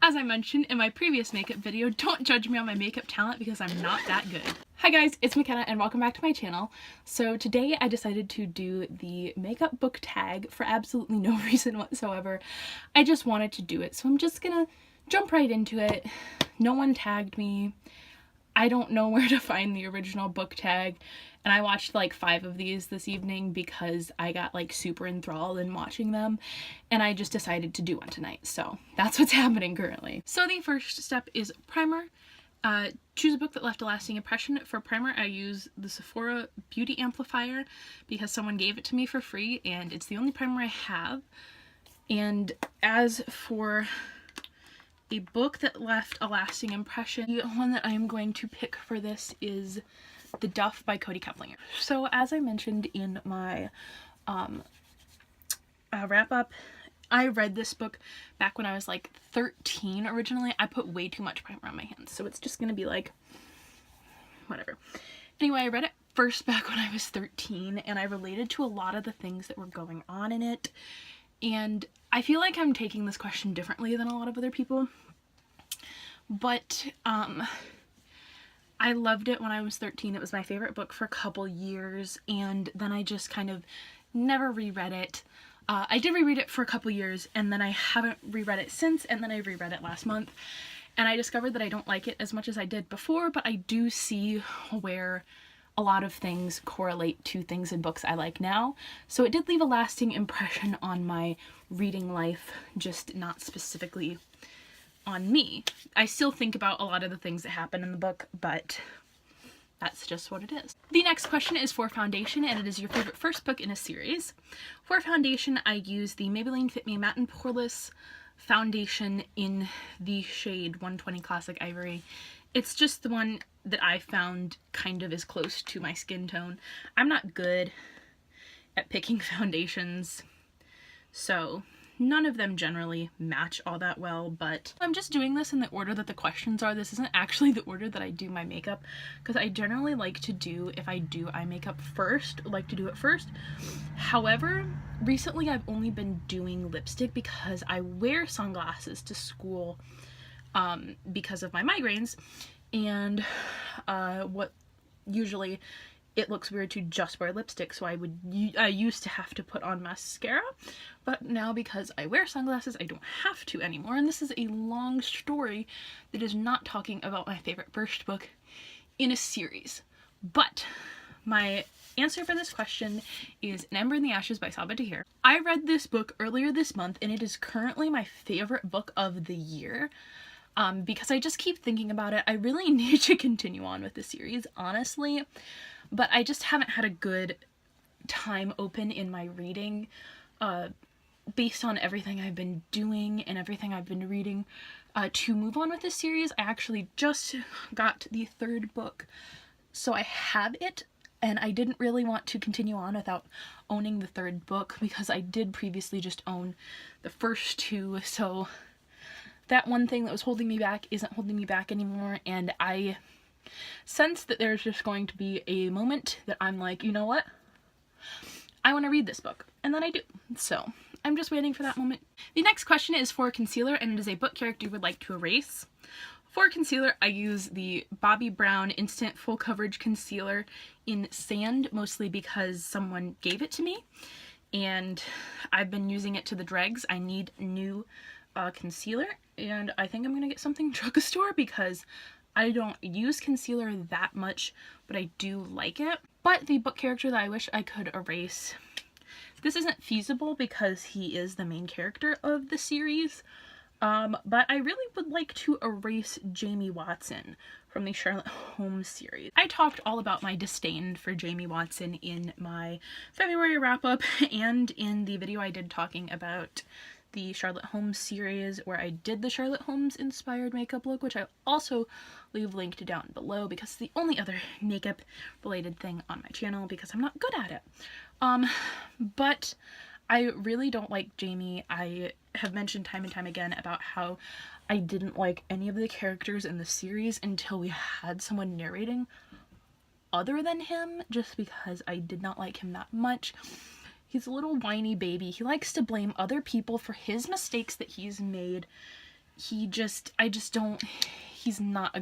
As I mentioned in my previous makeup video, don't judge me on my makeup talent because I'm not that good. Hi guys, it's McKenna and welcome back to my channel. So today I decided to do the makeup book tag for absolutely no reason whatsoever. I just wanted to do it, so I'm just gonna jump right into it. No one tagged me. I don't know where to find the original book tag, and I watched like 5 of these this evening because I got like super enthralled in watching them, and I just decided to do one tonight, so that's what's happening currently. So the first step is primer. Choose a book that left a lasting impression. For primer, I use the Sephora Beauty Amplifier because someone gave it to me for free, and it's the only primer I have. And as for a book that left a lasting impression, the one that I am going to pick for this is The Duff by Cody Keplinger. So as I mentioned in my wrap-up, I read this book back when I was like 13 originally. I put way too much primer on my hands, so it's just gonna be like, whatever. Anyway, I read it first back when I was 13, and I related to a lot of the things that were going on in it. And I feel like I'm taking this question differently than a lot of other people. But I loved it when I was 13. It was my favorite book for a couple years, and then I just kind of never reread it. I did reread it for a couple years, and then I haven't reread it since, and then I reread it last month. And I discovered that I don't like it as much as I did before, but I do see where a lot of things correlate to things in books I like now. So it did leave a lasting impression on my reading life, just not specifically on me. I still think about a lot of the things that happen in the book, but that's just what it is. The next question is for foundation, and it is your favorite first book in a series. For foundation, I use the Maybelline Fit Me Matte and Poreless foundation in the shade 120 Classic Ivory. It's just the one that I found kind of is close to my skin tone. I'm not good at picking foundations, so none of them generally match all that well, but I'm just doing this in the order that the questions are. This isn't actually the order that I do my makeup, because I generally like to do, if I do eye makeup first, like to do it first. However, recently I've only been doing lipstick because I wear sunglasses to school because of my migraines, and usually it looks weird to just wear lipstick, so I used to have to put on mascara, but now because I wear sunglasses I don't have to anymore. And this is a long story that is not talking about my favorite first book in a series, but my answer for this question is An Ember in the Ashes by Sabaa Tahir. I read this book earlier this month, and it is currently my favorite book of the year. Because I just keep thinking about it. I really need to continue on with the series, honestly, but I just haven't had a good time open in my reading, based on everything I've been doing and everything I've been reading, to move on with this series. I actually just got the 3rd book, so I have it, and I didn't really want to continue on without owning the 3rd book, because I did previously just own the first 2, so that one thing that was holding me back isn't holding me back anymore, and I sense that there's just going to be a moment that I'm like, you know what? I want to read this book, and then I do. So I'm just waiting for that moment. The next question is for concealer, and it is a book character you would like to erase. For concealer, I use the Bobbi Brown Instant Full Coverage Concealer in Sand, mostly because someone gave it to me, and I've been using it to the dregs. I need new concealer, and I think I'm gonna get something drugstore because I don't use concealer that much, but I do like it. But the book character that I wish I could erase, this isn't feasible because he is the main character of the series, but I really would like to erase Jamie Watson from the Charlotte Holmes series. I talked all about my disdain for Jamie Watson in my February wrap-up and in the video I did talking about the Charlotte Holmes series, where I did the Charlotte Holmes inspired makeup look, which I'll also leave linked down below because it's the only other makeup related thing on my channel because I'm not good at it. But I really don't like Jamie. I have mentioned time and time again about how I didn't like any of the characters in the series until we had someone narrating other than him, just because I did not like him that much. He's a little whiny baby. He likes to blame other people for his mistakes that he's made, I just don't, he's not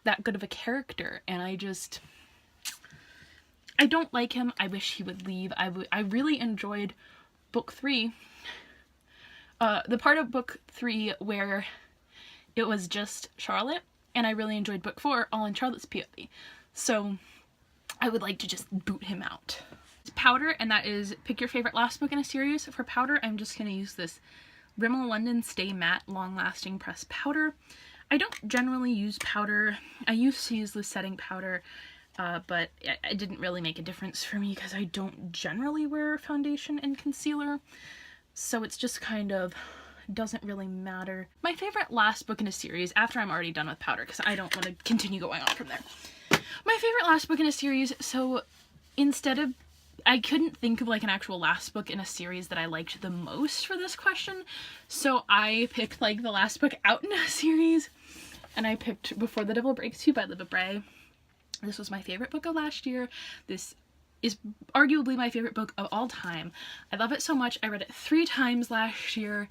that good of a character, and I don't like him. I wish he would leave. I really enjoyed book 3. The part of book 3 where it was just Charlotte, and I really enjoyed book 4, all in Charlotte's POV. So I would like to just boot him out. It's Powder, and that is pick your favorite last book in a series. For Powder, I'm just going to use this Rimmel London Stay Matte Long Lasting Pressed Powder. I don't generally use powder. I used to use the setting powder, but it didn't really make a difference for me because I don't generally wear foundation and concealer. So it's just kind of doesn't really matter. My favorite last book in a series, after I'm already done with Powder, because I don't want to continue going on from there. My favorite last book in a series, so instead of, I couldn't think of like an actual last book in a series that I liked the most for this question, so I picked like the last book out in a series, and I picked Before the Devil Breaks You by Libba Bray. This was my favorite book of last year. This is arguably my favorite book of all time. I love it so much. I read it 3 times last year,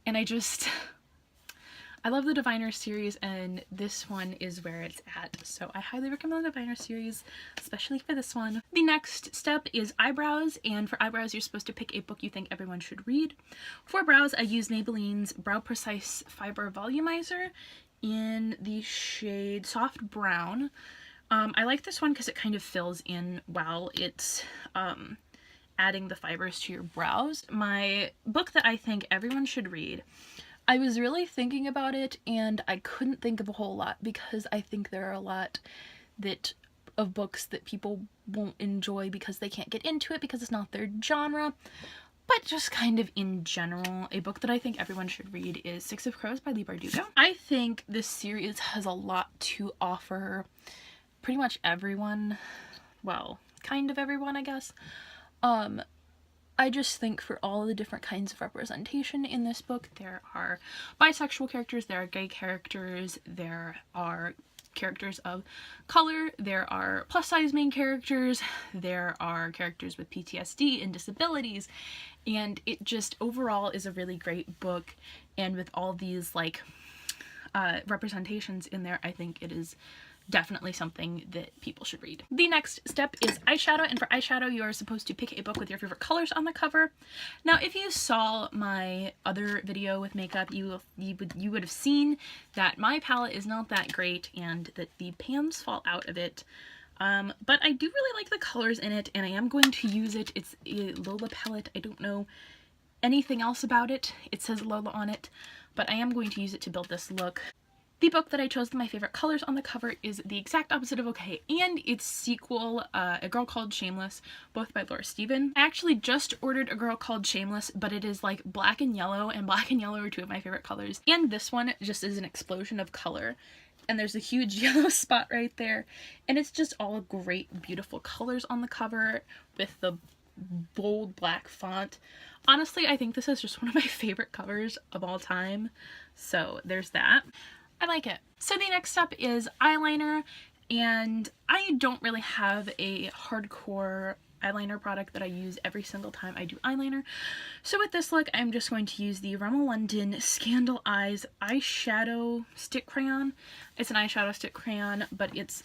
and I love the Diviner series, and this one is where it's at. So I highly recommend the Diviner series, especially for this one. The next step is eyebrows, and for eyebrows you're supposed to pick a book you think everyone should read. For brows, I use Maybelline's Brow Precise Fiber Volumizer in the shade Soft Brown. I like this one because it kind of fills in while it's adding the fibers to your brows. My book that I think everyone should read, I was really thinking about it and I couldn't think of a whole lot because I think there are a lot of books that people won't enjoy because they can't get into it because it's not their genre. But just kind of in general, a book that I think everyone should read is Six of Crows by Leigh Bardugo. I think this series has a lot to offer pretty much everyone. Well, kind of everyone, I guess. I just think for all the different kinds of representation in this book, there are bisexual characters, there are gay characters, there are characters of color, there are plus size main characters, there are characters with PTSD and disabilities, and it just overall is a really great book. And with all these like representations in there, I think it is definitely something that people should read. The next step is eyeshadow, and for eyeshadow you are supposed to pick a book with your favorite colors on the cover. Now if you saw my other video with makeup, you would have seen that my palette is not that great and that the pans fall out of it. But I do really like the colors in it, and I am going to use it. It's a Lola palette. I don't know anything else about it. It says Lola on it, but I am going to use it to build this look. The book that I chose with my favorite colors on the cover is the exact opposite of Okay and its sequel, A Girl Called Shameless, both by Laura Steven. I actually just ordered A Girl Called Shameless, but it is like black and yellow are 2 of my favorite colors. And this one just is an explosion of color. And there's a huge yellow spot right there. And it's just all great, beautiful colors on the cover with the bold black font. Honestly, I think this is just one of my favorite covers of all time. So there's that. I like it. So the next step is eyeliner, and I don't really have a hardcore eyeliner product that I use every single time I do eyeliner. So with this look, I'm just going to use the Rimmel London Scandal Eyes eyeshadow stick crayon. It's an eyeshadow stick crayon, but it's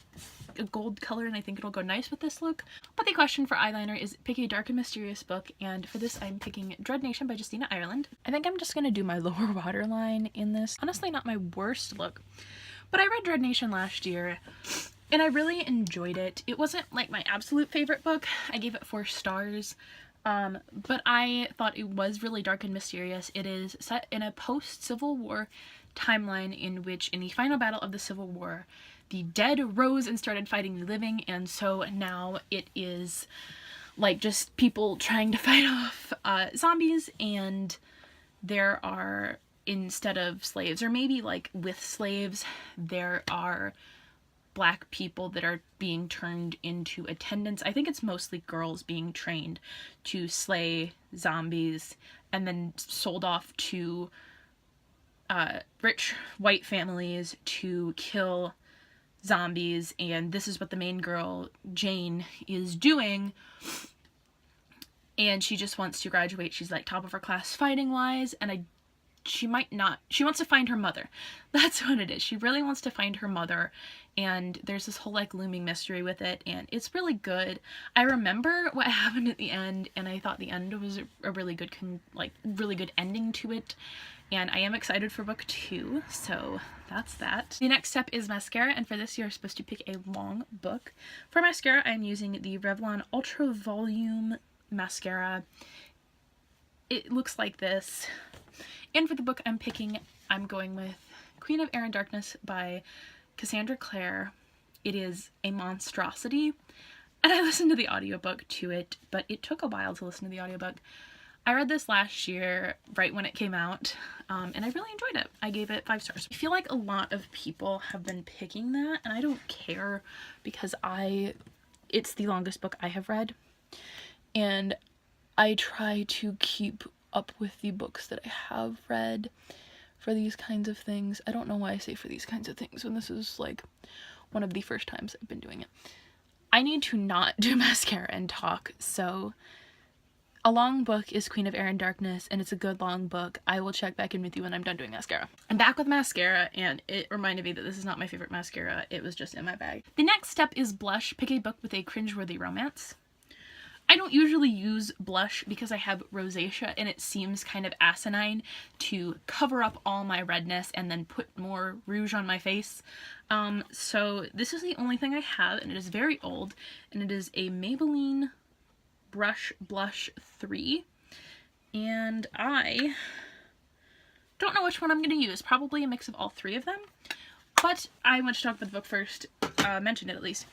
a gold color and I think it'll go nice with this look. But the question for eyeliner is pick a dark and mysterious book, and for this I'm picking Dread Nation by Justina Ireland. I think I'm just going to do my lower waterline in this. Honestly, not my worst look, but I read Dread Nation last year and I really enjoyed it. It wasn't like my absolute favorite book. I gave it 4 stars. But I thought it was really dark and mysterious. It is set in a post-Civil War timeline in which, in the final battle of the Civil War, the dead rose and started fighting the living, and so now it is like just people trying to fight off zombies, and there are, instead of slaves, or maybe like with slaves, there are black people that are being turned into attendants. I think it's mostly girls being trained to slay zombies and then sold off to rich white families to kill zombies, and this is what the main girl, Jane, is doing, and she just wants to graduate. She's like top of her class fighting wise, and she might not, she wants to find her mother. That's what it is. She really wants to find her mother, and there's this whole like looming mystery with it, and it's really good. I remember what happened at the end, and I thought the end was a really good really good ending to it, and I am excited for book 2, so that's that. The next step is mascara, and for this you're supposed to pick a long book. For mascara, I'm using the Revlon Ultra Volume Mascara. It looks like this. And for the book I'm picking, I'm going with Queen of Air and Darkness by Cassandra Clare. It is a monstrosity, and I listened to the audiobook to it, but it took a while to listen to the audiobook. I read this last year, right when it came out, and I really enjoyed it. I gave it 5 stars. I feel like a lot of people have been picking that, and I don't care because it's the longest book I have read, and I try to keep up with the books that I have read for these kinds of things. I don't know why I say for these kinds of things when this is like one of the first times I've been doing it. I need to not do mascara and talk, so a long book is Queen of Air and Darkness, and it's a good long book. I will check back in with you when I'm done doing mascara. I'm back with mascara, and it reminded me that this is not my favorite mascara. It was just in my bag. The next step is blush. Pick a book with a cringeworthy romance. I don't usually use blush because I have rosacea, and it seems kind of asinine to cover up all my redness and then put more rouge on my face. So this is the only thing I have, and it is very old, and it is a Maybelline Brush Blush 3, and I don't know which one I'm going to use. Probably a mix of all 3 of them, but I want to talk about the book first, mention it at least.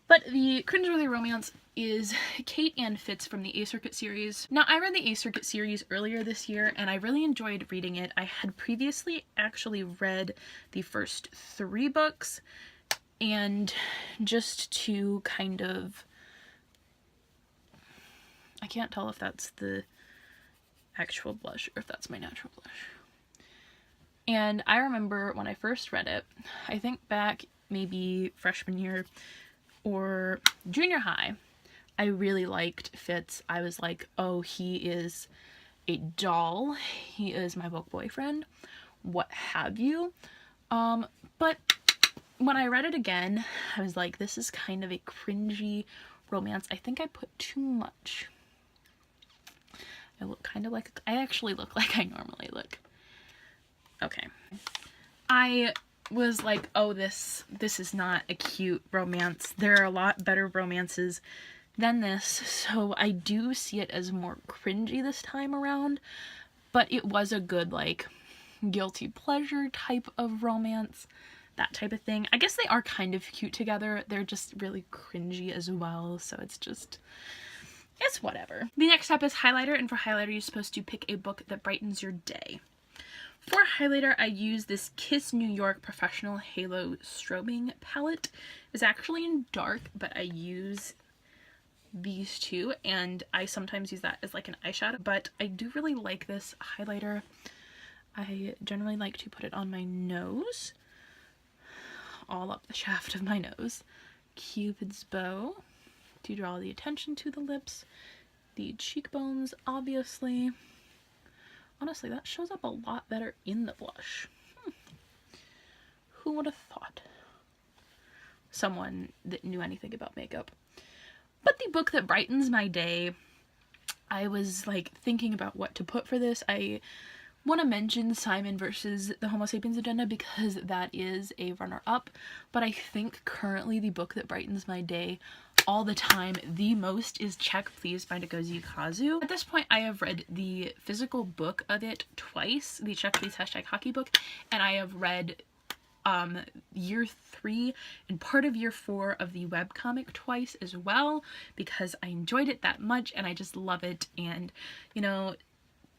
But the cringeworthy romance is Kate and Fitz from the A Circuit series. Now, I read the A Circuit series earlier this year, and I really enjoyed reading it. I had previously actually read the first 3 books, and just to kind of, I can't tell if that's the actual blush or if that's my natural blush. And I remember when I first read it, I think back maybe freshman year or junior high, I really liked Fitz. I was like, oh, he is a doll. He is my book boyfriend. What have you? But when I read it again, I was like, this is kind of a cringy romance. I think I put too much. I look kind of like, I actually look like I normally look. Okay. I was like, oh, this is not a cute romance. There are a lot better romances than this, so I do see it as more cringy this time around, but it was a good, like, guilty pleasure type of romance, that type of thing. I guess they are kind of cute together. They're just really cringy as well, so it's whatever. The next step is highlighter, and for highlighter you're supposed to pick a book that brightens your day. For highlighter, I use this Kiss New York Professional Halo Strobing palette. It's actually in dark, but I use these 2, and I sometimes use that as like an eyeshadow, but I do really like this highlighter. I generally like to put it on my nose, all up the shaft of my nose. Cupid's bow to draw the attention to the lips, the cheekbones, obviously. Honestly, that shows up a lot better in the blush. Who would have thought? Someone that knew anything about makeup. But the book that brightens my day, I was like thinking about what to put for this. I want to mention Simon versus the Homo Sapiens Agenda because that is a runner-up, but I think currently the book that brightens my day all the time the most is Check Please by Ngozi Kazu. At this point I have read the physical book of it twice, the Check Please #hockey book, and I have read year 3 and part of year 4 of the webcomic twice as well because I enjoyed it that much and I just love it. And you know,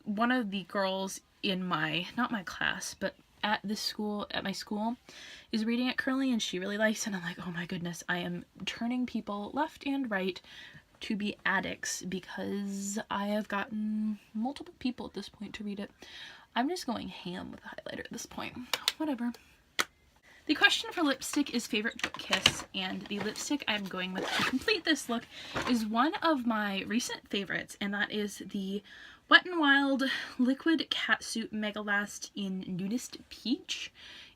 one of the girls in my, not my class, but at my school is reading it currently and she really likes it, and I'm like, oh my goodness, I am turning people left and right to be addicts because I have gotten multiple people at this point to read it. I'm just going ham with the highlighter at this point. Whatever. The question for lipstick is favorite book kiss, and the lipstick I'm going with to complete this look is one of my recent favorites, and that is the Wet n Wild Liquid Catsuit Megalast in Nudist Peach.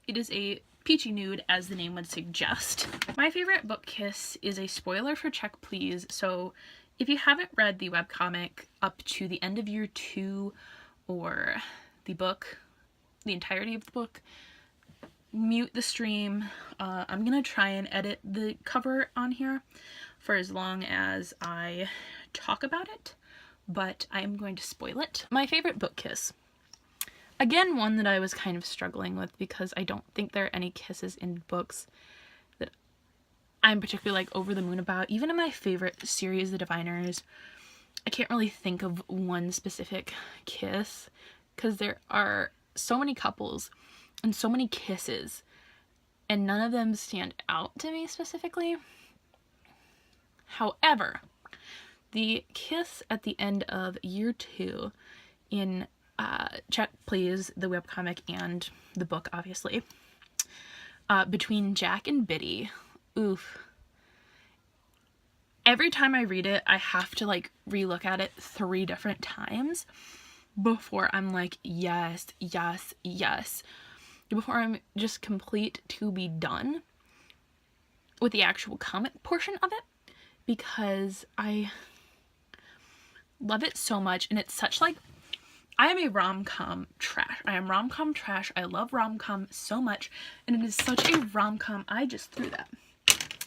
It is a peachy nude, as the name would suggest. My favorite book kiss is a spoiler for Check Please, so if you haven't read the webcomic up to the end of year 2 or the book, the entirety of the book, mute the stream. I'm gonna try and edit the cover on here for as long as I talk about it, but I am going to spoil it. My favorite book kiss. Again, one that I was kind of struggling with because I don't think there are any kisses in books that I'm particularly like over the moon about. Even in my favorite series, The Diviners, I can't really think of one specific kiss because there are so many couples and so many kisses and none of them stand out to me specifically. However, the kiss at the end of year 2 in Check Please, the webcomic, and the book, obviously, between Jack and Biddy, oof. Every time I read it, I have to like relook at it 3 different times before I'm like, yes, yes, yes. Before I'm just complete to be done with the actual comic portion of it, because I love it so much, and it's such like, I am a rom-com trash. I am rom-com trash. I love rom-com so much, and it is such a rom-com. I just threw that.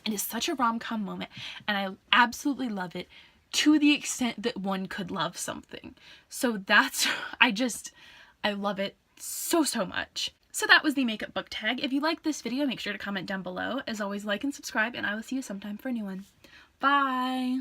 It is such a rom-com moment, and I absolutely love it to the extent that one could love something. So that's, I love it so, so much. So that was the makeup book tag. If you liked this video, make sure to comment down below. As always, like and subscribe, and I will see you sometime for a new one. Bye!